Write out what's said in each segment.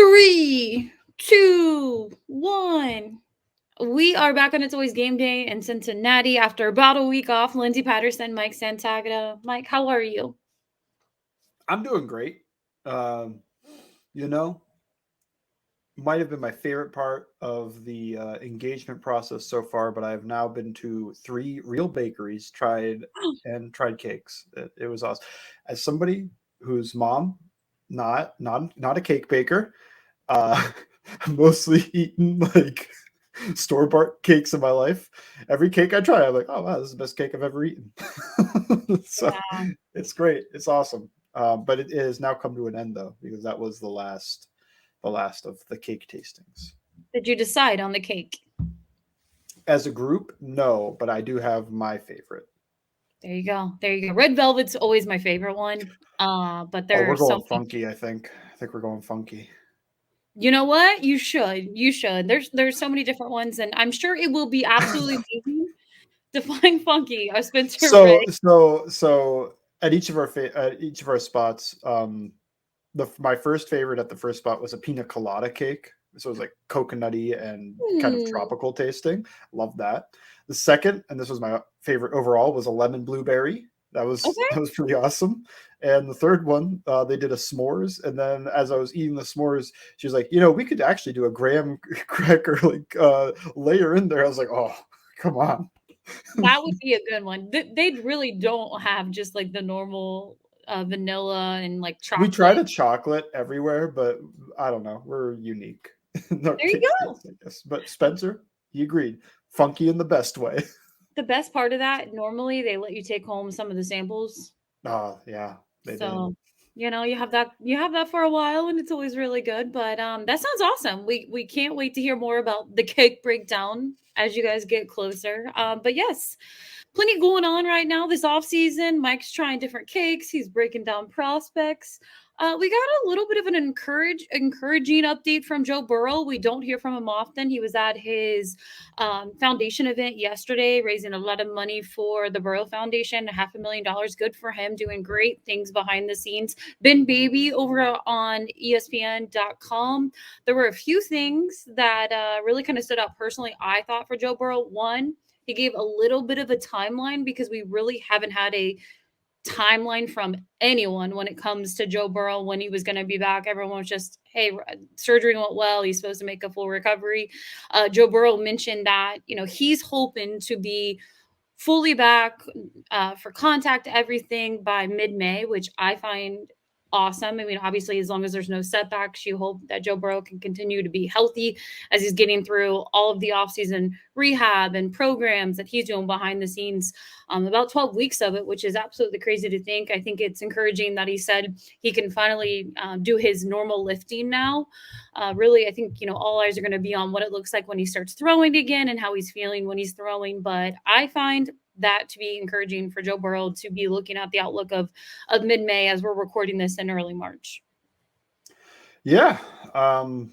3, 2, 1. We are back on It's Always Game Day in Cincinnati after about a week off. Lindsay Patterson, Mike Santagata. Mike, how are you? I'm doing great. Um, you know, might have been my favorite part of the engagement process so far, but I've now been to three real bakeries, tried cakes. It was awesome. As somebody whose mom, not a cake baker, uh, mostly eaten like store bought cakes in my life. Every cake I try, I'm like, oh wow, this is the best cake I've ever eaten. So Yeah. it's great. It's awesome. But it has now come to an end though, because that was the last of the cake tastings. Did you decide on the cake? As a group, no, but I do have my favorite. There you go. There you go. Red velvet's always my favorite one. But Oh, there are we're so going many. funky, I think. I think we're going funky. You know what? You should. You should. There's so many different ones, and I'm sure it will be absolutely amazing to find funky a Spencer So Ray. so at each of our spots, my first favorite at the first spot was a pina colada cake. So it was like coconutty and kind of Hmm. tropical tasting. Love that. The second, and this was my favorite overall, was a lemon blueberry. That was Okay. that was pretty awesome. And the third one, they did a s'mores. And then as I was eating the s'mores, she was like, we could actually do a graham cracker like layer in there. I was like, oh, come on. That would be a good one. They really don't have just like the normal vanilla and like We tried chocolate. a chocolate everywhere, but I don't know. We're unique in our There you cake go. taste, I guess. But Spencer, he agreed. Funky in the best way. The best part of that, normally they let you take home some of the samples. Oh, yeah, they did. So, you have that for a while and it's always really good, but that sounds awesome. We can't wait to hear more about the cake breakdown as you guys get closer. But yes, plenty going on right now this off season. Mike's trying different cakes. He's breaking down prospects. We got a little bit of an encouraging update from Joe Burrow. We don't hear from him often. He was at his foundation event yesterday, raising a lot of money for the Burrow Foundation, $500,000. Good for him, doing great things behind the scenes. Ben Baby over on ESPN.com. There were a few things that really kind of stood out personally, I thought, for Joe Burrow. One, he gave a little bit of a timeline because we really haven't had a timeline from anyone when it comes to Joe Burrow when he was going to be back. Everyone was just, hey, surgery went well. He's supposed to make a full recovery. Joe Burrow mentioned that, he's hoping to be fully back for contact everything by mid-May, which I find awesome. I mean, obviously, as long as there's no setbacks, you hope that Joe Burrow can continue to be healthy as he's getting through all of the offseason rehab and programs that he's doing behind the scenes. About 12 weeks of it, which is absolutely crazy to think. I think it's encouraging that he said he can finally do his normal lifting now. Really, I think, all eyes are going to be on what it looks like when he starts throwing again and how he's feeling when he's throwing. But I find that to be encouraging for Joe Burrow to be looking at the outlook of mid-May as we're recording this in early March. Yeah. Um,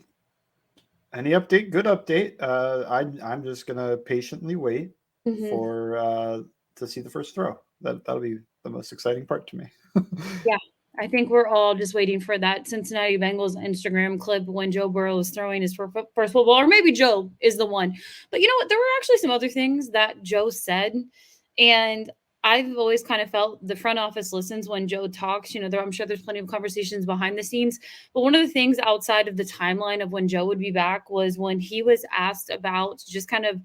any update? Good update. I'm just gonna patiently wait Hmm. for to see the first throw. That'll be the most exciting part to me. Yeah, I think we're all just waiting for that Cincinnati Bengals Instagram clip when Joe Burrow is throwing his first football, or maybe Joe is the one. But you know what? There were actually some other things that Joe said, and I've always kind of felt the front office listens when Joe talks. I'm sure there's plenty of conversations behind the scenes. But one of the things outside of the timeline of when Joe would be back was when he was asked about just kind of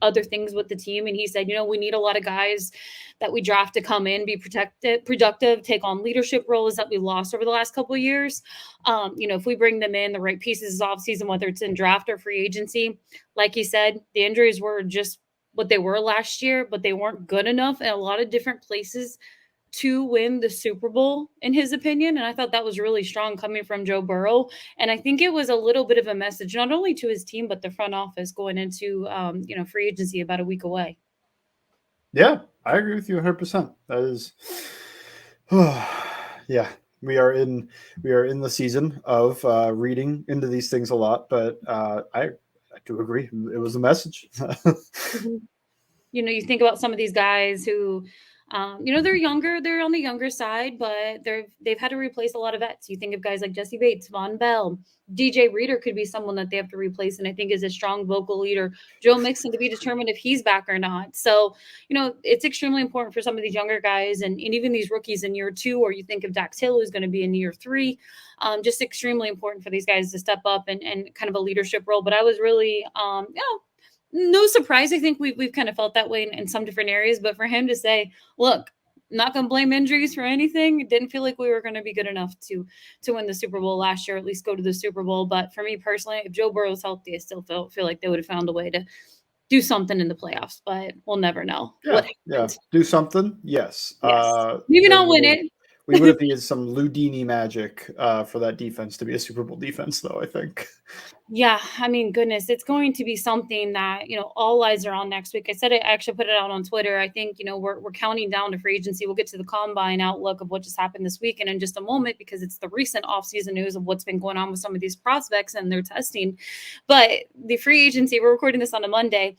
other things with the team. And he said, we need a lot of guys that we draft to come in, be protected, productive, take on leadership roles that we lost over the last couple of years. If we bring them in the right pieces off season, whether it's in draft or free agency, like he said, the injuries were just what they were last year, but they weren't good enough in a lot of different places to win the Super Bowl, in his opinion. And I thought that was really strong coming from Joe Burrow. And I think it was a little bit of a message, not only to his team, but the front office going into, free agency about a week away. Yeah, I agree with you 100%. That is, yeah, we are in we are in the season of reading into these things a lot, but I do agree. It was a message. Mhm. You think about some of these guys who They're younger, they're on the younger side, but they've had to replace a lot of vets. You think of guys like Jesse Bates, Von Bell, DJ Reader could be someone that they have to replace, and I think is a strong vocal leader. Joe Mixon to be determined if he's back or not. So, it's extremely important for some of these younger guys and even these rookies in year two, or you think of Dax Hill, who's going to be in year three. Just extremely important for these guys to step up and kind of a leadership role. But I was really, no surprise. I think we've kind of felt that way in some different areas. But for him to say, look, not gonna blame injuries for anything. It didn't feel like we were gonna be good enough to win the Super Bowl last year, at least go to the Super Bowl. But for me personally, if Joe Burrow's healthy, I still feel like they would have found a way to do something in the playoffs, but we'll never know what Yeah. happened. Do something. Yes. Yes. Maybe There not would win have it. we would have needed some Ludini magic for that defense to be a Super Bowl defense, though, I think. Yeah, I mean, goodness, it's going to be something that, all eyes are on next week. I said it, I actually put it out on Twitter. I think, we're counting down to free agency. We'll get to the combine outlook of what just happened this weekend in just a moment because it's the recent offseason news of what's been going on with some of these prospects and their testing. But the free agency, we're recording this on a Monday.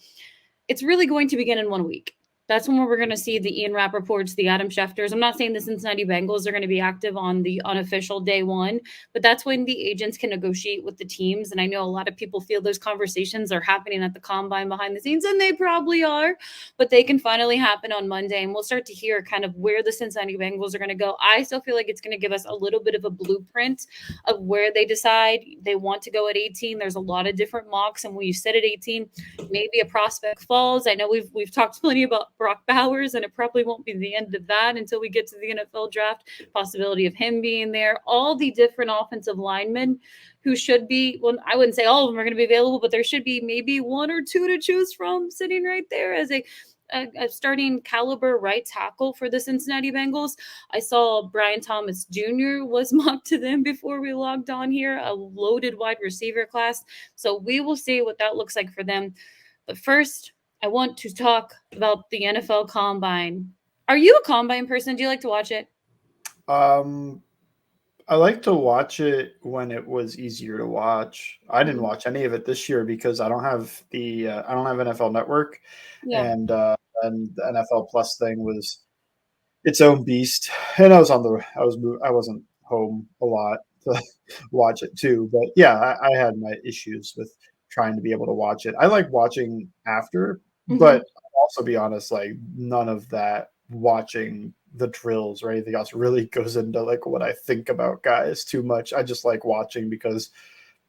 It's really going to begin in 1 week. That's when we're going to see the Ian Rappaports, the Adam Schefters. I'm not saying the Cincinnati Bengals are going to be active on the unofficial day one, but that's when the agents can negotiate with the teams. And I know a lot of people feel those conversations are happening at the combine behind the scenes, and they probably are, but they can finally happen on Monday. And we'll start to hear kind of where the Cincinnati Bengals are going to go. I still feel like it's going to give us a little bit of a blueprint of where they decide they want to go at 18. There's a lot of different mocks, and when you sit at 18, maybe a prospect falls. I know we've talked plenty about Brock Bowers, and it probably won't be the end of that until we get to the NFL draft. Possibility of him being there. All the different offensive linemen who should be, well, I wouldn't say all of them are going to be available, but there should be maybe one or two to choose from sitting right there as a starting caliber right tackle for the Cincinnati Bengals. I saw Brian Thomas Jr. was mocked to them before we logged on here, a loaded wide receiver class. So we will see what that looks like for them. But first, I want to talk about the NFL Combine. Are you a Combine person? Do you like to watch it? Um, I like to watch it when it was easier to watch. I didn't Mhm. watch any of it this year because I don't have NFL Network, Yeah. and the NFL Plus thing was its own beast. And I wasn't home a lot to watch it too. But yeah, I had my issues with trying to be able to watch it. I like watching after, but Hmm. I'll also be honest, like none of that watching the drills or anything else really goes into like what I think about guys too much. I just like watching because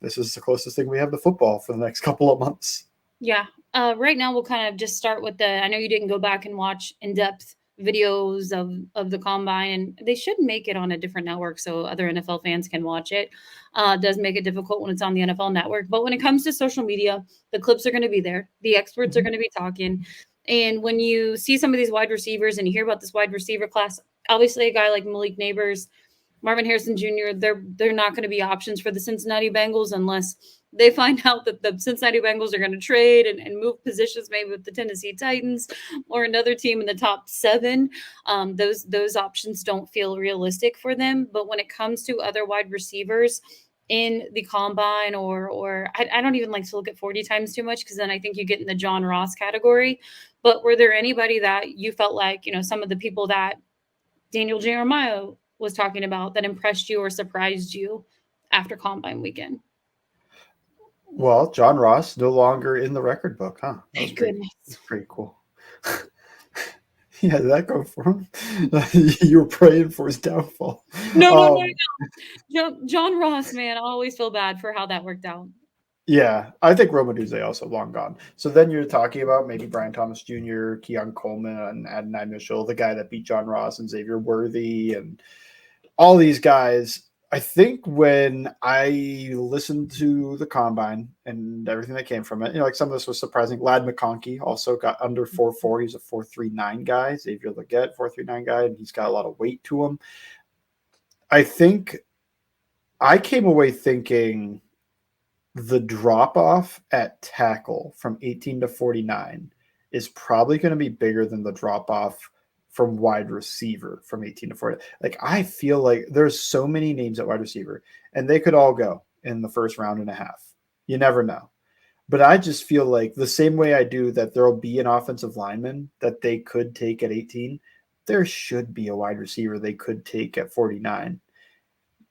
this is the closest thing we have to football for the next couple of months. Yeah. Right now, we'll kind of just start with the. I know you didn't go back and watch in depth videos of the combine, and they should make it on a different network so other NFL fans can watch it. It does make it difficult when it's on the NFL network, but when it comes to social media, the clips are going to be there. The experts are Mhm. going to be talking, and when you see some of these wide receivers and you hear about this wide receiver class, obviously a guy like Malik Neighbors, Marvin Harrison Jr., they're not going to be options for the Cincinnati Bengals unless they find out that the Cincinnati Bengals are going to trade and move positions maybe with the Tennessee Titans or another team in the top seven. Those options don't feel realistic for them. But when it comes to other wide receivers in the combine or I don't even like to look at 40 times too much because then I think you get in the John Ross category. But were there anybody that you felt like, some of the people that Daniel Jeremiah was talking about that impressed you or surprised you after combine weekend? Well, John Ross no longer in the record book, huh? Thank goodness. That's pretty cool. Yeah, did that go for him? You were praying for his downfall. No, no, no, Um, no. John Ross, man, I always feel bad for how that worked out. yeah, I think Romaduzzi also long gone. So then you're talking about maybe Brian Thomas Jr., Keon Coleman, and Adonai Mitchell, the guy that beat John Ross and Xavier Worthy, and all these guys. I think when I listened to the combine and everything that came from it, like some of this was surprising. Lad McConkey also got under 4.4. He's a 4.39 guy. Xavier Leggett, 4.39 guy, and he's got a lot of weight to him. I think I came away thinking the drop off at tackle from 18 to 49 is probably going to be bigger than the drop off from wide receiver from 18 to 40. Like, I feel like there's so many names at wide receiver, and they could all go in the first round and a half. You never know. But I just feel like the same way I do that there'll be an offensive lineman that they could take at 18. there should be a wide receiver they could take at 49.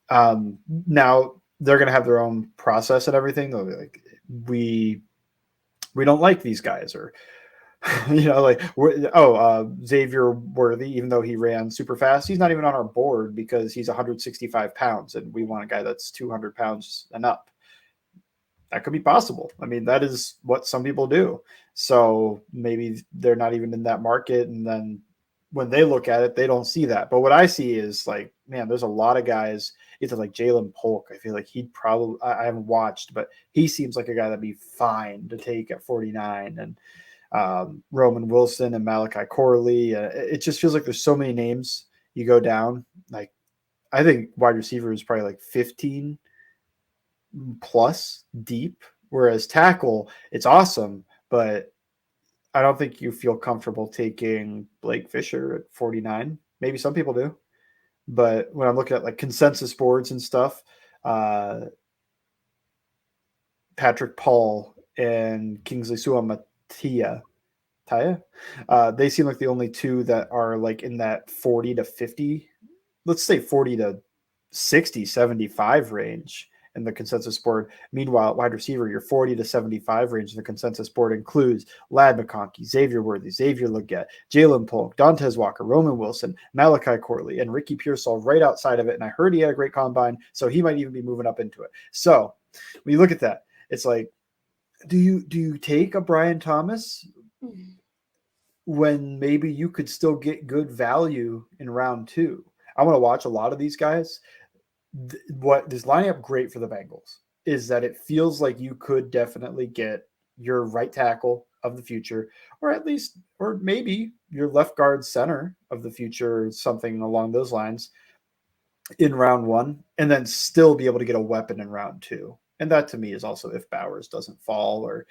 Now they're going to have their own process and everything. They'll be like, we we don't like these guys, or like Xavier Worthy, even though he ran super fast, he's not even on our board because he's 165 pounds, and we want a guy that's 200 pounds and up. That could be possible. I mean, that is what some people do. So maybe they're not even in that market, and then when they look at it, they don't see that. But what I see is like, man, there's a lot of guys. Either like Jalen Polk, I feel like he'd probably, I haven't watched, but he seems like a guy that'd be fine to take at 49. And Roman Wilson and Malachi Corley. It just feels like there's so many names you go down. Like, I think wide receiver is probably like 15 plus deep, whereas tackle, it's awesome, but I don't think you feel comfortable taking Blake Fisher at 49. Maybe some people do, but when I'm looking at like consensus boards and stuff, uh, Patrick Paul and Kingsley Suamatia, they seem like the only two that are like in that 40 to 50, let's say 40 to 60, 75 range in the consensus board. Meanwhile, wide receiver, your 40 to 75 range in the consensus board includes Lad McConkey, Xavier Worthy, Xavier Legette, Jalen Polk, Dontez Walker, Roman Wilson, Malachi Corley, and Ricky Pearsall right outside of it. And I heard he had a great combine, so he might even be moving up into it. So when you look at that, it's like, do you take a Brian Thomas when maybe you could still get good value in round 2? I want to watch a lot of these guys. What is lining up great for the Bengals is that it feels like you could definitely get your right tackle of the future, or at least, or maybe your left guard center of the future, something along those lines in round 1, and then still be able to get a weapon in round 2. And that to me is also if Bowers doesn't fall, or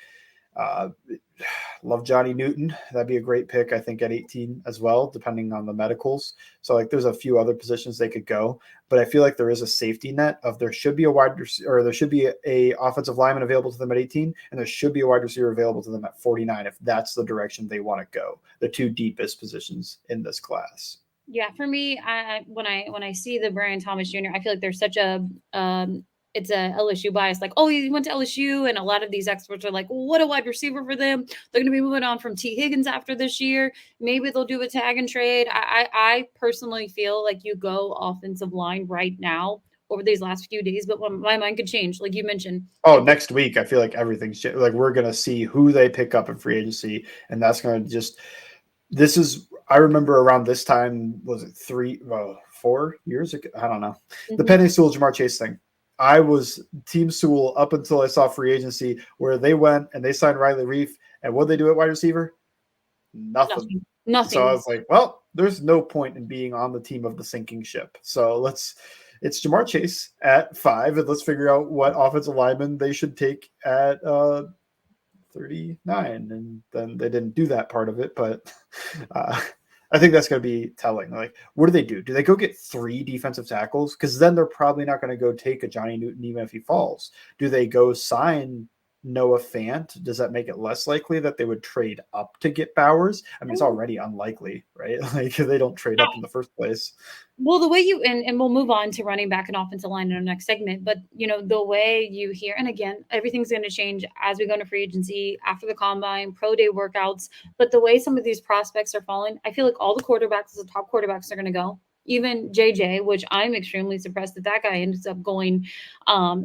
love Johnny Newton. That'd be a great pick, I think, at 18 as well, depending on the medicals. So like there's a few other positions they could go, but I feel like there is a safety net of there should be a or there should be a offensive lineman available to them at 18, and there should be a wide receiver available to them at 49 if that's the direction they want to go. The two deepest positions in this class. Yeah, for me, when I see the Brian Thomas Jr., I feel like there's such a it's a LSU bias. Like, oh, he went to LSU, and a lot of these experts are like, well, what a wide receiver for them. They're going to be moving on from T. Higgins after this year. Maybe they'll do a tag and trade. I personally feel like you go offensive line right now over these last few days, but my mind could change, like you mentioned. Oh, next week, I feel like everything's like we're going to see who they pick up in free agency, and that's going to just. This is, I remember around this time, was it 4 years ago? I don't know. The Penny Sewell Jamar Chase thing. I was Team Sewell up until I saw free agency where they went and they signed Riley Reef. And what did they do at wide receiver? Nothing. So I was like, well, there's no point in being on the team of the sinking ship. So it's Jamar Chase at 5, and let's figure out what offensive lineman they should take at 39, and then they didn't do that part of it, but I think that's going to be telling. Like, what do they do? Do they go get 3 defensive tackles? Because then they're probably not going to go take a Johnny Newton even if he falls. Do they go sign Noah Fant? Does that make it less likely that they would trade up to get Bowers? I mean, it's already unlikely, right? Like, they don't trade up in the first place. Well, the way you and we'll move on to running back and offensive line in our next segment, but the way you hear, and again, everything's going to change as we go into free agency, after the combine, pro day workouts, but the way some of these prospects are falling, I feel like all the quarterbacks, the top quarterbacks, are going to go. Even JJ, which I'm extremely surprised that guy ends up going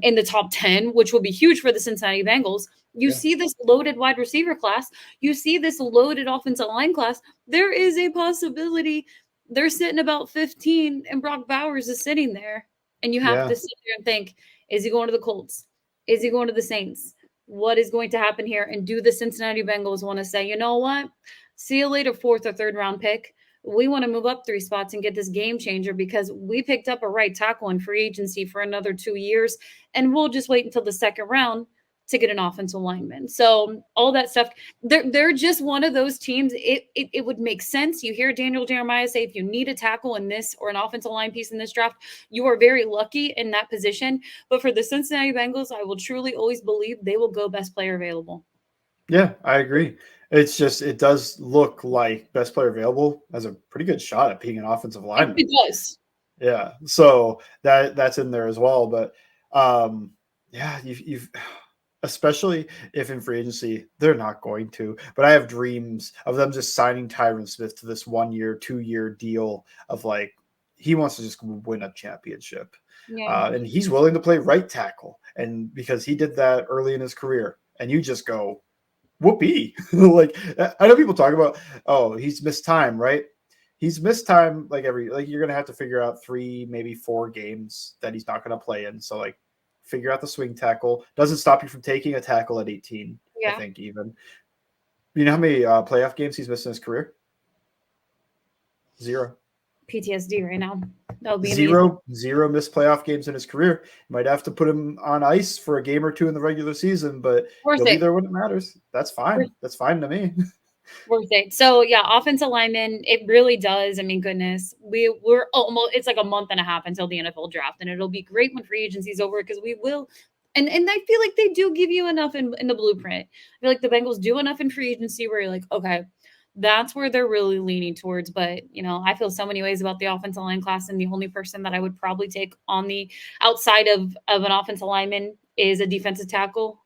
in the top 10, which will be huge for the Cincinnati Bengals. You see this loaded wide receiver class. You see this loaded offensive line class. There is a possibility they're sitting about 15 and Brock Bowers is sitting there. And you have to sit there and think, is he going to the Colts? Is he going to the Saints? What is going to happen here? And do the Cincinnati Bengals want to say, you know what? See you later, 4th or 3rd round pick. We want to move up 3 spots and get this game changer because we picked up a right tackle in free agency for another 2 years. And we'll just wait until the 2nd round to get an offensive lineman. So all that stuff, they're just one of those teams. It would make sense. You hear Daniel Jeremiah say, if you need a tackle in this or an offensive line piece in this draft, you are very lucky in that position. But for the Cincinnati Bengals, I will truly always believe they will go best player available. Yeah, I agree. It's just it does look like best player available has a pretty good shot at being an offensive It lineman. does. Yeah, so that's in there as well. But um, yeah, you've especially if in free agency they're not going to. But I have dreams of them just signing Tyron Smith to this 1 year, 2 year deal of like he wants to just win a championship, Yeah. and he's willing to play right tackle, and because he did that early in his career, and you just go whoopee. Like I know people talk about, oh, he's missed time, right? He's missed time like every like you're gonna have to figure out 3, maybe 4 games that he's not gonna play in. So like figure out the swing tackle. Doesn't stop you from taking a tackle at 18, I Yeah. think even. You know how many playoff games he's missed in his career? Zero. PTSD right now. That would be amazing. Zero missed playoff games in his career. You might have to put him on ice for a game or two in the regular season, but Worth he'll be it. there when it matters. That's fine. Worth, That's fine to me. worth it. So yeah, offensive lineman, it really does. I mean, goodness, we're almost it's like a month and a half until the NFL draft, and it'll be great when free agency's over because we will. And I feel like they do give you enough in the blueprint. I feel like the Bengals do enough in free agency where you're like, okay, that's where they're really leaning towards. But I feel so many ways about the offensive line class, and the only person that I would probably take on the outside of an offensive lineman is a defensive tackle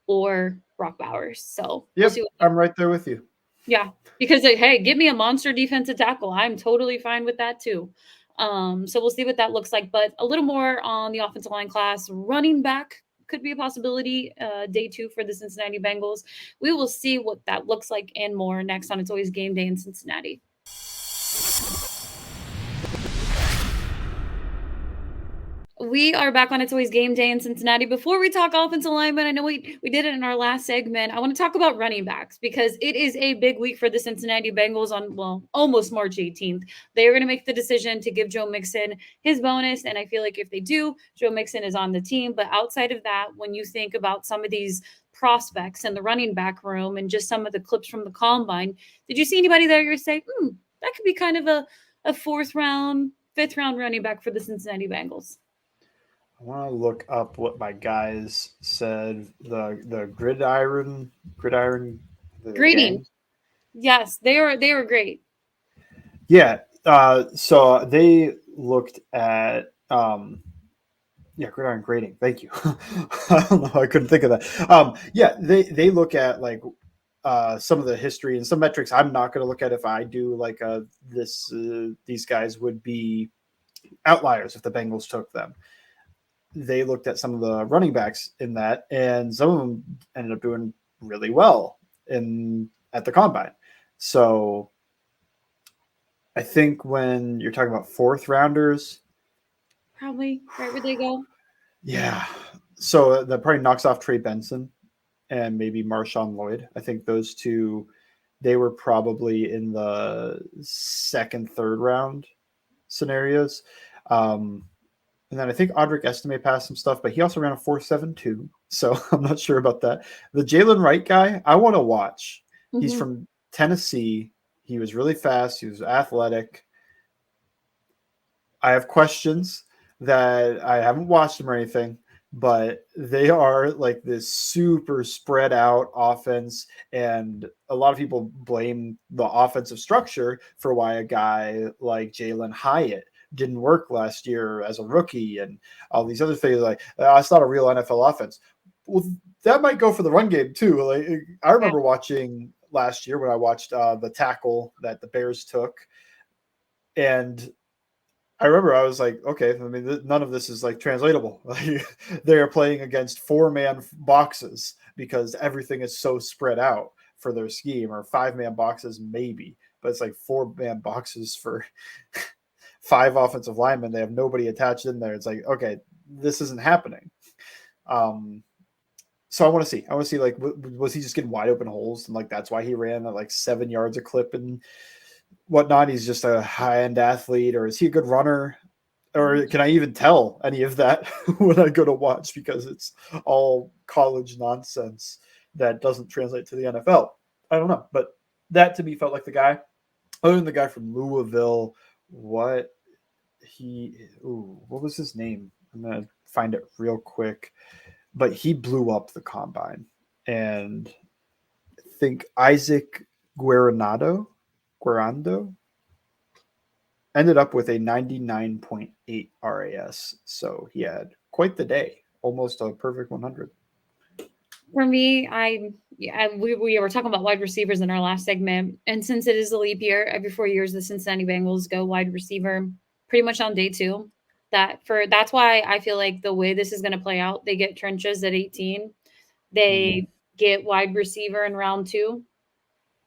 or Brock Bowers. So we'll see Yep, what I'm right there with you. yeah, because like, hey, give me a monster defensive tackle. I'm totally fine with that too. So we'll see what that looks like. But a little more on the offensive line class. Running back could be a possibility. Day two for the Cincinnati Bengals. We will see what that looks like and more next on It's Always Game Day in Cincinnati. We are back on It's Always Game Day in Cincinnati. Before we talk offensive linemen, I know we did it in our last segment. I want to talk about running backs because it is a big week for the Cincinnati Bengals on, well, almost March 18th. They are going to make the decision to give Joe Mixon his bonus. And I feel like if they do, Joe Mixon is on the team. But outside of that, when you think about some of these prospects in the running back room and just some of the clips from the combine, did you see anybody there you say, that could be kind of a fourth round, fifth round running back for the Cincinnati Bengals? I want to look up what my guys said. The gridiron, the Grading. gang. Yes, they were great. Yeah. So they looked at yeah, gridiron grading. Thank you. I don't know. I couldn't think of that. Yeah, they look at like some of the history and some metrics. I'm not going to look at if I do like this. These guys would be outliers if the Bengals took them. They looked at some of the running backs in that, and some of them ended up doing really well in at the combine. So I think when you're talking about fourth rounders, Probably right where they go. yeah. So that probably knocks off Trey Benson and maybe Marshawn Lloyd. I think those two, they were probably in the second, third round scenarios. Um, And then I think Audric Estime passed some stuff, but he also ran a 4.72. So I'm not sure about that. The Jalen Wright guy, I want to watch. He's Hmm. from Tennessee. He was really fast. He was athletic. I have questions that I haven't watched him or anything, but they are like this super spread out offense. And a lot of people blame the offensive structure for why a guy like Jalen Hyatt didn't work last year as a rookie and all these other things. Like, it's not a real NFL offense. Well, that might go for the run game too. Like, I Yeah. remember watching last year when I watched the tackle that the Bears took. And I remember I was like, okay, I mean, none of this is like translatable. Like, they are playing against 4-man boxes because everything is so spread out for their scheme, or 5-man boxes maybe, but it's like 4-man boxes for 5 offensive linemen. They have nobody attached in there. It's like, okay, this isn't happening. Um, so I want to see. I want to see like, was he just getting wide open holes, and like that's why he ran at like 7 yards a clip and whatnot? He's just a high end athlete, or is he a good runner? Or can I even tell any of that when I go to watch because it's all college nonsense that doesn't translate to the NFL? I don't know, but that to me felt like the guy. Other than the guy from Louisville, what what was his name? I'm gonna find it real quick. But he blew up the combine, and think Isaac Guerando ended up with a 99.8 RAS. So he had quite the day, almost a perfect 100. For me, we were talking about wide receivers in our last segment, and since it is a leap year, every 4 years the Cincinnati Bengals go wide receiver pretty much on day two. That's why I feel like the way this is going to play out, they get trenches at 18, Mm-hmm. they get wide receiver in round two,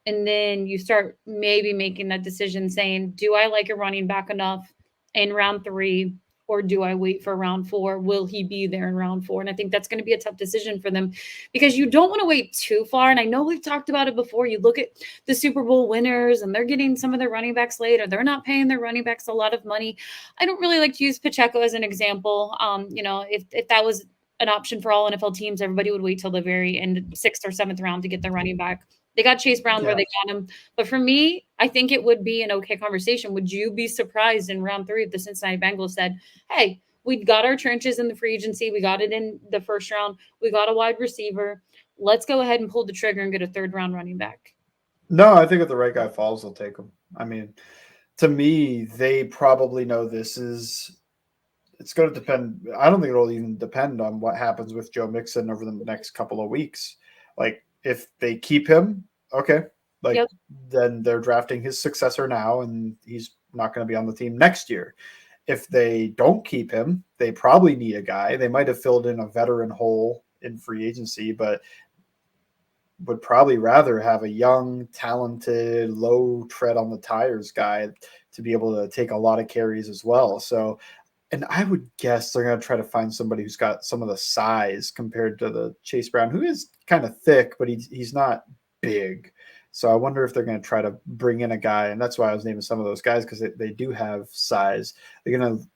and then you start maybe making that decision saying, do I like a running back enough in round three, or do I wait for round four? Will he be there in round four? And I think that's going to be a tough decision for them, because you don't want to wait too far. And I know we've talked about it before. You look at the Super Bowl winners and they're getting some of their running backs late, or they're not paying their running backs a lot of money. I don't really like to use Pacheco as an example. If that was an option for all NFL teams, everybody would wait till the very end, sixth or seventh round, to get their running back. They got Chase Brown where Yeah. they got him. But for me, I think it would be an okay conversation. Would you be surprised in round three if the Cincinnati Bengals said, hey, we got our trenches in the free agency. We got it in the first round. We got a wide receiver. Let's go ahead and pull the trigger and get a third round running back. No, I think if the right guy falls, they'll take him. I mean, to me, they probably know this is. It's going to depend. I don't think it'll even depend on what happens with Joe Mixon over the next couple of weeks. Like, if they keep him, okay, like Yep. then they're drafting his successor now, and he's not going to be on the team next year. If they don't keep him, they probably need a guy. They might have filled in a veteran hole in free agency, but would probably rather have a young, talented, low tread on the tires guy to be able to take a lot of carries as well. So, and I would guess they're going to try to find somebody who's got some of the size compared to the Chase Brown, who is kind of thick, but he's not big. So I wonder if they're going to try to bring in a guy, and that's why I was naming some of those guys, because they do have size. They're going to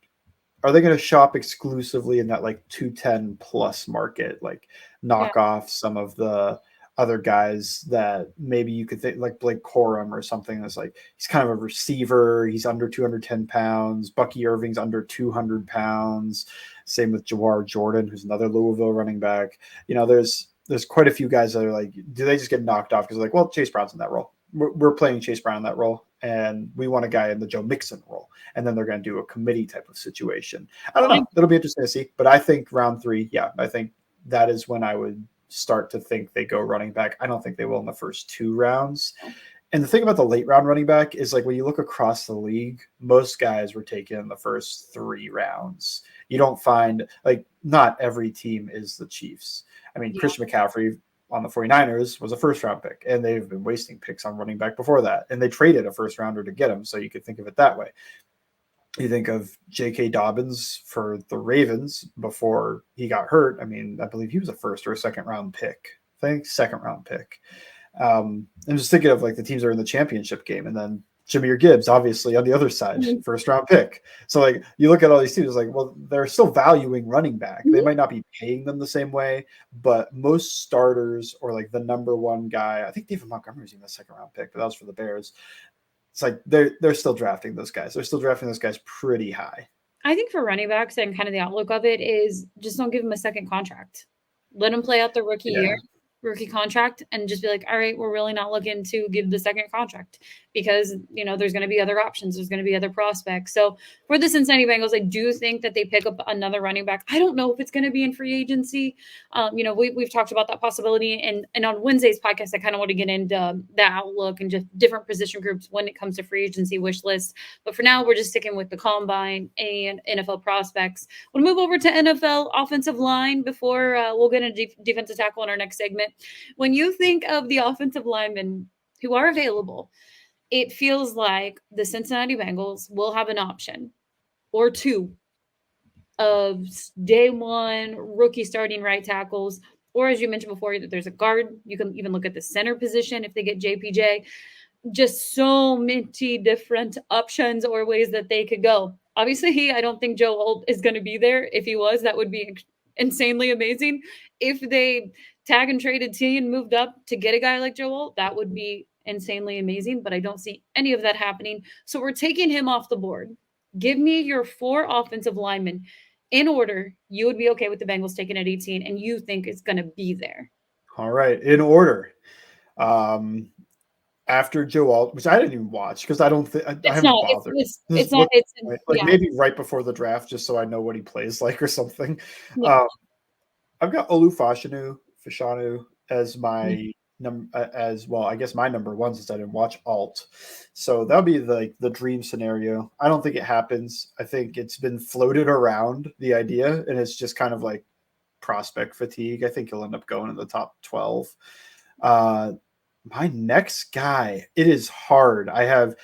Are they going to shop exclusively in that like 210 plus market, like Yeah. knock off some of the other guys that maybe you could think like Blake Corum or something that's like he's kind of a receiver, he's under 210 pounds. Bucky Irving's under 200 pounds. Same with Jawar Jordan, who's another Louisville running back. There's quite a few guys that are like, do they just get knocked off because like, well, Chase Brown's in that role. We're playing Chase Brown in that role, and we want a guy in the Joe Mixon role, and then they're going to do a committee type of situation. I don't I, know. It'll be interesting to see. But I think round three, yeah, I think that is when I would start to think they go running back. I don't think they will in the first two rounds. And the thing about the late round running back is like when you look across the league, most guys were taken in the first three rounds. You don't find like not every team is the Chiefs. I mean, yeah. Christian McCaffrey on the 49ers was a first round pick, and they've been wasting picks on running back before that. And they traded a first rounder to get him. So you could think of it that way. You think of J.K. Dobbins for the Ravens before he got hurt. I mean, I believe he was a first or a second round pick. I think second round pick. I'm just thinking of like the teams that are in the championship game, and then Jameer Gibbs, obviously on the other side, Mhm. first round pick. So like you look at all these teams, like, well, they're still valuing running back. They might not be paying them the same way, but most starters or like the number one guy, I think David Montgomery was even a second round pick, but that was for the Bears. It's like they're still drafting those guys. They're still drafting those guys pretty high. I think for running backs and kind of the outlook of it is just don't give them a second contract. Let them play out the rookie year, Yeah. rookie contract, and just be like, all right, we're really not looking to give the second contract, because there's going to be other options, there's going to be other prospects. So for the Cincinnati Bengals, I do think that they pick up another running back. I don't know if it's going to be in free agency. We've talked about that possibility, and on Wednesday's podcast, I kind of want to get into the outlook and just different position groups when it comes to free agency wish lists. But for now, we're just sticking with the combine and NFL prospects. We'll move over to NFL offensive line before we'll get into defensive tackle in our next segment. When you think of the offensive linemen who are available, it feels like the Cincinnati Bengals will have an option or two of day one rookie starting right tackles. Or as you mentioned before, there's a guard. You can even look at the center position if they get JPJ. Just so many different options or ways that they could go. Obviously, I don't think Joe Old is going to be there. If he was, that would be insanely amazing. If they tag and traded T and moved up to get a guy like Joe Old, that would be insanely amazing. But I don't see any of that happening. So we're taking him off the board. Give me your four offensive linemen in order. You would be okay with the Bengals taking at 18, and you think it's going to be there. All right. In order. Um, after Joe Alt, which I didn't even watch because I don't think I It's haven't not. bothered. This is It's not. what It's like yeah. maybe right before the draft, just so I know what he plays like or something. Yeah. Um, I've got Fashanu as Mm. my as well. I guess my number one since I didn't watch Alt, so that'll be the dream scenario. I don't think it happens. I think it's been floated around the idea, and it's just kind of like prospect fatigue. I think he'll end up going in the top 12. Uh, my next guy, it is hard. I have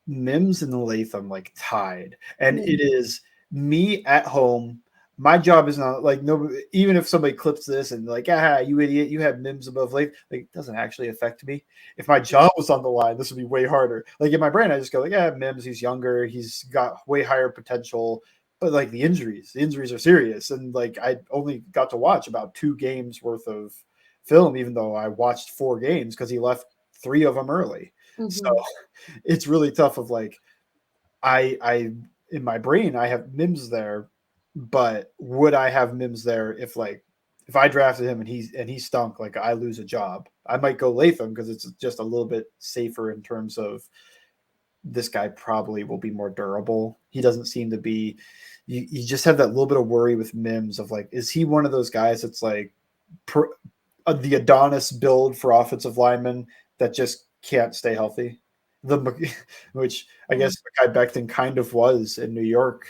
Mims and Latham like tied, and Mm. it is me at home. My job is not like no. Even if somebody clips this and like, ah, you idiot, you have Mims above Latham, like it doesn't actually affect me. If my job was on the line, this would be way harder. Like in my brain, I just go like, yeah, Mims, he's younger, he's got way higher potential. But like the injuries are serious, and like I only got to watch about 2 games worth of film, even though I watched 4 games because he left 3 of them early. So Mhm. it's really tough. Of like, I in my brain I have Mims there, but would I have Mims there if I drafted him and he stunk, like I lose a job? I might go Latham because it's just a little bit safer in terms of this guy probably will be more durable. He doesn't seem to be. You just have that little bit of worry with Mims of like, is he one of those guys that's like per, the Adonis build for offensive linemen that just can't stay healthy? The which I Mhm. guess Mekhi Becton kind of was in New York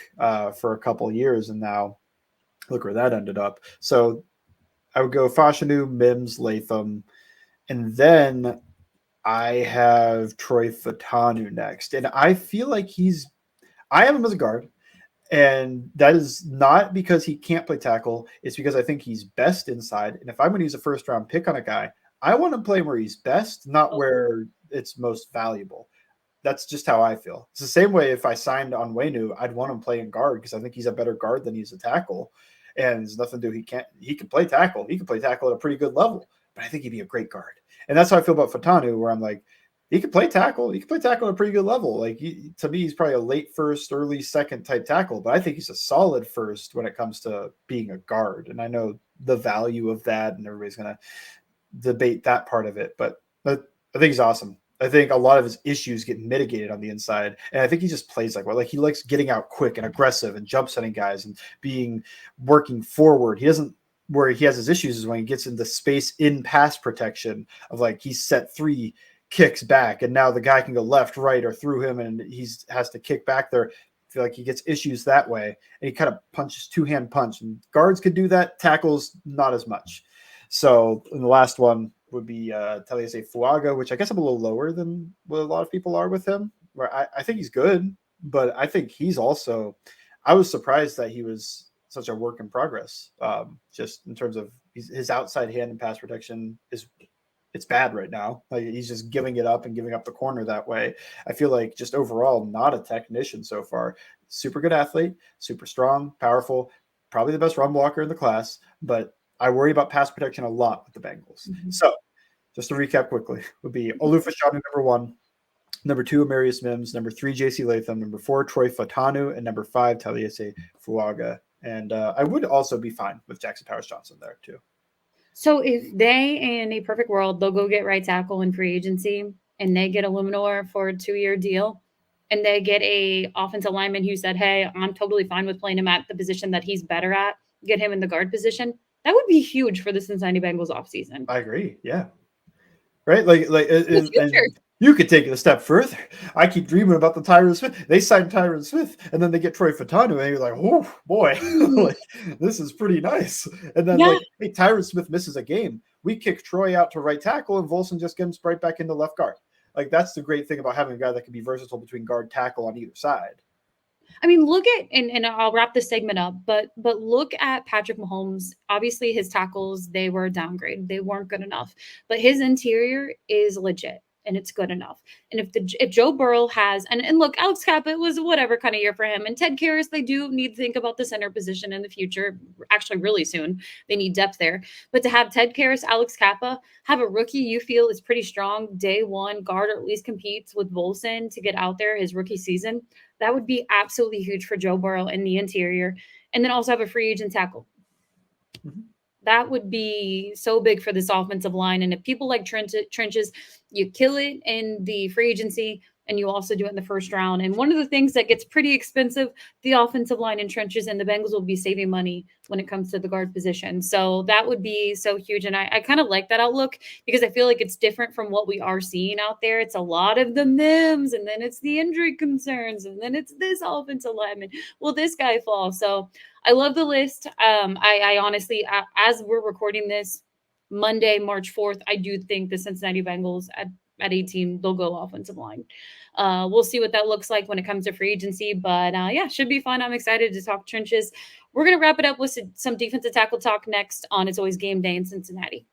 for a couple of years, and now look where that ended up. So I would go Fashanu, Mims, Latham, and then I have Troy Fatanu next, and I feel like I have him as a guard, and that is not because he can't play tackle. It's because I think he's best inside. And if I'm going to use a first round pick on a guy, I want to play where he's best, not Oh, where it's most valuable. That's just how I feel. It's the same way if I signed on Waynu, I'd want him playing guard because I think he's a better guard than he's a tackle. And there's nothing to he can play tackle. He can play tackle at a pretty good level, but I think he'd be a great guard. And that's how I feel about Fatanu, where I'm like, he can play tackle. He can play tackle at a pretty good level. Like to me, he's probably a late first, early second type tackle, but I think he's a solid first when it comes to being a guard. And I know the value of that, and everybody's gonna debate that part of it, but I think he's awesome. I think a lot of his issues get mitigated on the inside, and I think he just plays like he likes getting out quick and aggressive and jump setting guys and being working forward. He doesn't where he has his issues is when he gets into space in pass protection of like he's set 3 kicks back and now the guy can go left, right, or through him, and he's has to kick back there. I feel like he gets issues that way, and he kind of punches 2-hand punch. And guards could do that, tackles not as much. So and the last one would be Taliesin Fuaga, which I guess I'm a little lower than what a lot of people are with him. Where I think he's good, but I think he's also. I was surprised that he was such a work in progress. Just in terms of his outside hand and pass protection is it's bad right now. Like he's just giving it up and giving up the corner that way. I feel like just overall not a technician so far. Super good athlete, super strong, powerful, probably the best run blocker in the class, but I worry about pass protection a lot with the Bengals. mhm. So just to recap quickly, would be Olufashanu number 1, number 2 Amarius Mims, number 3 JC Latham, number 4 Troy Fatanu, and number 5 Taliesin Fuaga. And I would also be fine with Jackson Powers Johnson there too. So if they, in a perfect world, they'll go get right tackle in free agency, and they get a Luminor for a 2-year deal, and they get a offensive lineman who said, "Hey, I'm totally fine with playing him at the position that he's better at. Get him in the guard position." That would be huge for the Cincinnati Bengals offseason. I agree. Yeah. Right? Like, The future. and you could take it a step further. I keep dreaming about the Tyron Smith. They signed Tyron Smith, and then they get Troy Fatanu, and you're like, oh boy, Mm, like this is pretty nice. And then yeah. like, hey, Tyron Smith misses a game, we kick Troy out to right tackle, and Volson just gets right back into left guard. Like that's the great thing about having a guy that can be versatile between guard tackle on either side. I mean, look at and I'll wrap this segment up, but look at Patrick Mahomes. Obviously, his tackles they were a downgrade; they weren't good enough. But his interior is legit and it's good enough. And if Joe Burrow has and look, Alex Kappa it was whatever kind of year for him, and Ted Karras they do need to think about the center position in the future. Actually, really soon they need depth there. But to have Ted Karras, Alex Kappa, have a rookie you feel is pretty strong day one guard or at least competes with Volson to get out there his rookie season that would be absolutely huge for Joe Burrow in the interior. And then also have a free agent tackle. Mhm. That would be so big for this offensive line. And if people like trenches, you kill it in the free agency and you also do it in the first round. And one of the things that gets pretty expensive, the offensive line and trenches, and the Bengals will be saving money when it comes to the guard position. So that would be so huge. And I kind of like that outlook because I feel like it's different from what we are seeing out there. It's a lot of the MIMs, and then it's the injury concerns, and then it's this offensive lineman. Will this guy fall? So I love the list. I honestly, as we're recording this Monday, March 4th, I do think the Cincinnati Bengals at 18, they'll go offensive line. We'll see what that looks like when it comes to free agency, but yeah, should be fun. I'm excited to talk trenches. We're going to wrap it up with some defensive tackle talk next on It's Always Game Day in Cincinnati.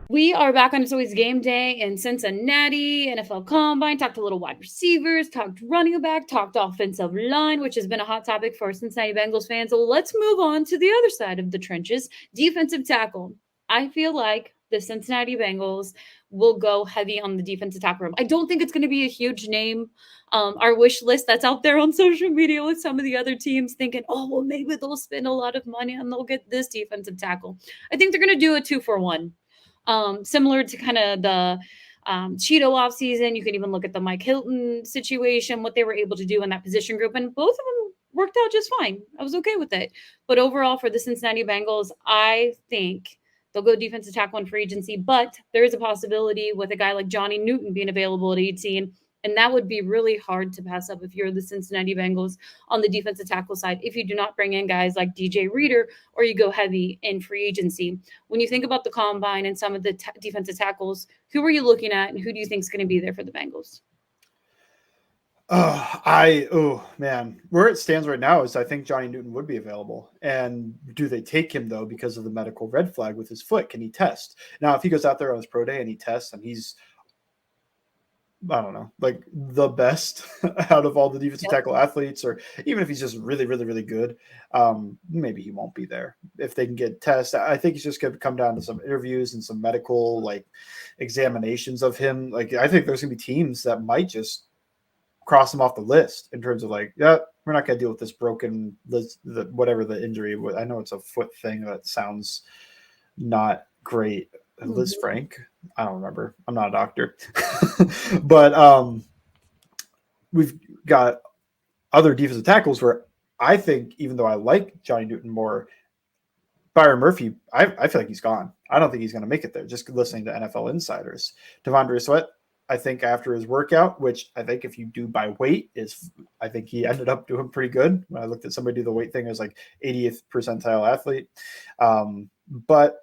We are back on It's Always Game Day in Cincinnati, NFL Combine, talked a little wide receivers, talked running back, talked offensive line, which has been a hot topic for Cincinnati Bengals fans. So let's move on to the other side of the trenches, defensive tackle. I feel like the Cincinnati Bengals will go heavy on the defensive tackle room. I don't think it's going to be a huge name. Our wish list that's out there on social media with some of the other teams thinking, oh, well, maybe they'll spend a lot of money and they'll get this defensive tackle. I think they're going to do a 2-for-1. Similar to kind of the Cheeto offseason. You can even look at the Mike Hilton situation, what they were able to do in that position group, and both of them worked out just fine. I was okay with it. But overall, for the Cincinnati Bengals, I think they'll go defensive tackle in free agency, but there is a possibility with a guy like Johnny Newton being available at 18. And that would be really hard to pass up if you're the Cincinnati Bengals on the defensive tackle side if you do not bring in guys like DJ Reader or you go heavy in free agency. When you think about the combine and some of the defensive tackles, who are you looking at and who do you think is going to be there for the Bengals? Oh man, where it stands right now is I think Johnny Newton would be available. And do they take him though because of the medical red flag with his foot? Can he test? Now, if he goes out there on his pro day and he tests and he's, I don't know, like the best out of all the defensive tackle athletes, or even if he's just really, really, really good, maybe he won't be there. If they can get tests, I think it's just going to come down to some interviews and some medical like examinations of him. Like I think there's going to be teams that might just cross him off the list in terms of like, yeah, we're not going to deal with this broken, whatever the injury. I know it's a foot thing that sounds not great. Liz Frank, I don't remember. I'm not a doctor, but we've got other defensive tackles where I think, even though I like Johnny Newton more, Byron Murphy, I feel like he's gone. I don't think he's going to make it there. Just listening to NFL insiders, Devondre Sweat, I think after his workout, which I think if you do by weight I think he ended up doing pretty good. When I looked at somebody do the weight thing, it was like 80th percentile athlete, but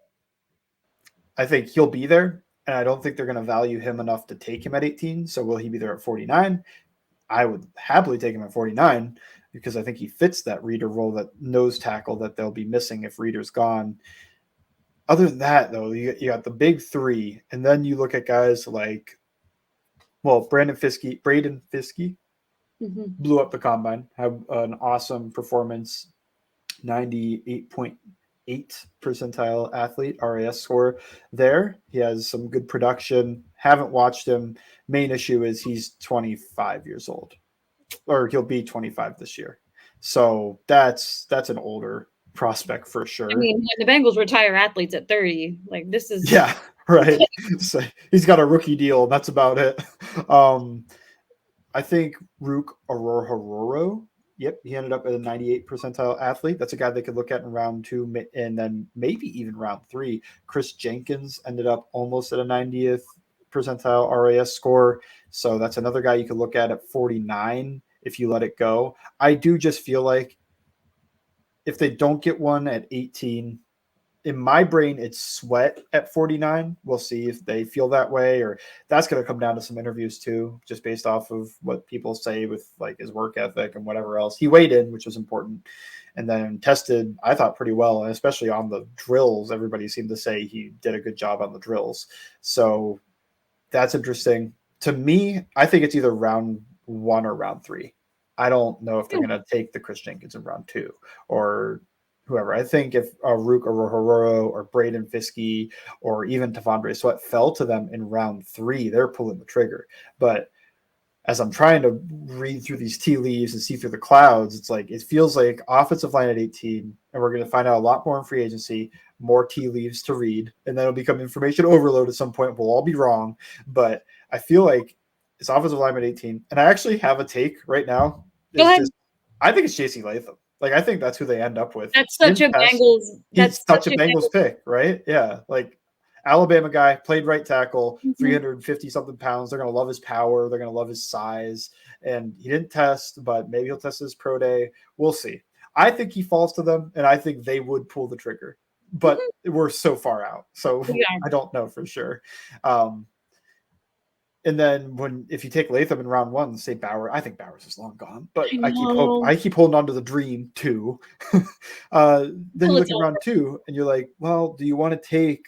I think he'll be there, and I don't think they're going to value him enough to take him at 18. So will he be there at 49? I would happily take him at 49 because I think he fits that Reader role, that nose tackle that they'll be missing if Reader's gone. Other than that, though, you got the big three, and then you look at guys like, well, Braden Fiske blew up the combine, had an awesome performance, 98.8 percentile athlete RAS score there. He has some good production. Haven't watched him. Main issue is he's 25 years old, or he'll be 25 this year. So that's an older prospect for sure. I mean, the Bengals retire athletes at 30. Like this is right. So he's got a rookie deal. That's about it. I think Rook Aurora. Yep, he ended up at a 98 percentile athlete. That's a guy they could look at in round 2 and then maybe even round 3. Chris Jenkins ended up almost at a 90th percentile RAS score. So that's another guy you could look at 49 if you let it go. I do just feel like if they don't get one at 18, in my brain, it's Sweat at 49. We'll see if they feel that way, or that's going to come down to some interviews too, just based off of what people say with like his work ethic and whatever else. He weighed in, which was important, and then tested, I thought, pretty well, and especially on the drills. Everybody seemed to say he did a good job on the drills. So that's interesting. To me, I think it's either round 1 or round 3. I don't know if they're going to take the Chris Jenkins in round 2 or whoever. I think if Rook or Hororo or Braden Fiske or even Devondre Sweat fell to them in round 3, they're pulling the trigger. But as I'm trying to read through these tea leaves and see through the clouds, it's like it feels like offensive line at 18, and we're going to find out a lot more in free agency, more tea leaves to read, and then it'll become information overload at some point. We'll all be wrong, but I feel like it's offensive line at 18, and I actually have a take right now. Go Is ahead. just I think it's JC Latham. Like I think that's who they end up with. That's He such didn't a test. Bengals. He's That's such such a a Bengals Bengals. pick, right? Yeah, like Alabama guy, played right tackle, Mhm. 350 something pounds. They're going to love his power. They're going to love his size. And he didn't test, but maybe he'll test his pro day. We'll see. I think he falls to them, and I think they would pull the trigger. But Mhm. we're so far out. So We are. I don't know for sure. Um, and then if you take Latham in round one, say Bowers, I think Bowers is long gone, but I know. I keep holding on to the dream too. Then Till you it's look at round over. two and you're like, well, do you want to take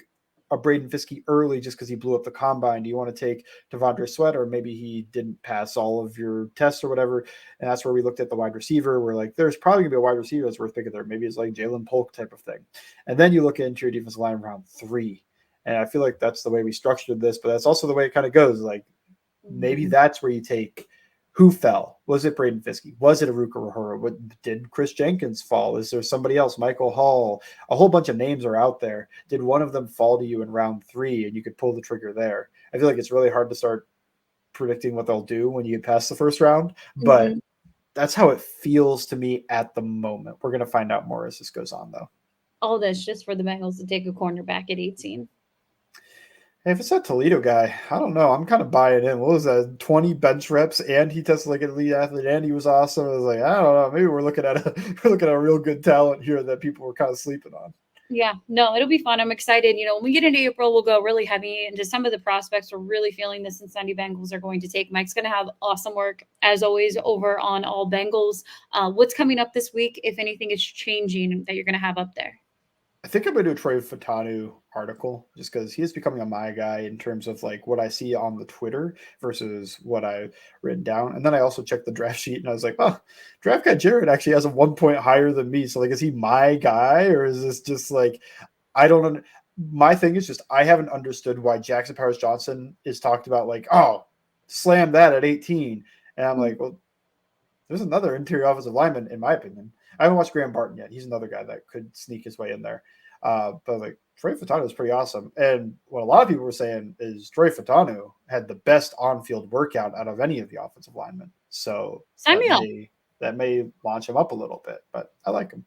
a Braden Fiskey early just because he blew up the combine? Do you want to take Devondre Sweat, or maybe he didn't pass all of your tests or whatever? And that's where we looked at the wide receiver. We're like, there's probably gonna be a wide receiver that's worth picking there. Maybe it's like Jalen Polk type of thing. And then you look into your defensive line in round three. And I feel like that's the way we structured this, but that's also the way it kind of goes. Like maybe Mhm. that's where you take who fell. Was it Braden Fiskey? Was it Aruka Rahura? What did Chris Jenkins fall? Is there somebody else? Michael Hall? A whole bunch of names are out there. Did one of them fall to you in round three and you could pull the trigger there? I feel like it's really hard to start predicting what they'll do when you get past the first round, but Mhm. that's how it feels to me at the moment. We're going to find out more as this goes on, though. All this just for the Bengals to take a cornerback at 18. Hey, if it's that Toledo guy, I don't know. I'm kind of buying in. What was that? 20 bench reps, and he tested like an elite athlete, and he was awesome. I was like, I don't know. Maybe we're looking at we're looking at a real good talent here that people were kind of sleeping on. Yeah, no, it'll be fun. I'm excited. When we get into April, we'll go really heavy into some of the prospects we're really feeling the Cincinnati Bengals are going to take. Mike's going to have awesome work, as always, over on All Bengals. What's coming up this week, if anything is changing that you're going to have up there? I think I'm going to do a Troy Fatanu article just because he is becoming a my guy in terms of like what I see on the Twitter versus what I've written down. And then I also checked the draft sheet and I was like, oh, draft guy Jared actually has a 1 point higher than me. So like, is he my guy or is this just like, I don't know. My thing is just I haven't understood why Jackson Powers Johnson is talked about like, oh, slam that at 18. And I'm like, well, there's another interior offensive lineman, in my opinion. I haven't watched Graham Barton yet. He's another guy that could sneak his way in there. But like Troy Fatanu is pretty awesome. And what a lot of people were saying is Troy Fatanu had the best on-field workout out of any of the offensive linemen. So Sign me up. that may launch him up a little bit. But I like him.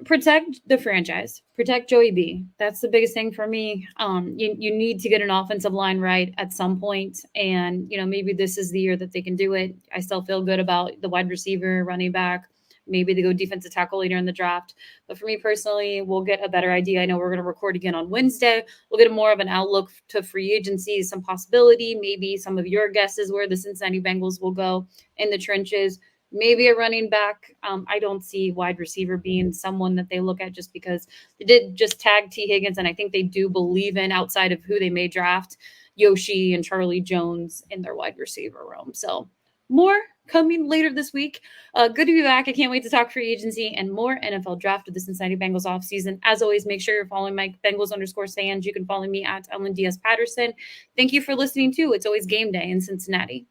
Protect the franchise. Protect Joey B. That's the biggest thing for me. You need to get an offensive line right at some point, and maybe this is the year that they can do it. I still feel good about the wide receiver, running back. Maybe they go defensive tackle later in the draft. But for me personally, we'll get a better idea. I know we're going to record again on Wednesday. We'll get more of an outlook to free agency, some possibility, maybe some of your guesses where the Cincinnati Bengals will go in the trenches. Maybe a running back. I don't see wide receiver being someone that they look at just because they did just tag T. Higgins, and I think they do believe in outside of who they may draft, Yoshi and Charlie Jones in their wide receiver room. So more coming later this week. Good to be back. I can't wait to talk free agency and more NFL draft of the Cincinnati Bengals offseason. As always, make sure you're following my Bengals_fans. You can follow me at Ellen Diaz Patterson. Thank you for listening to It's Always Game Day in Cincinnati.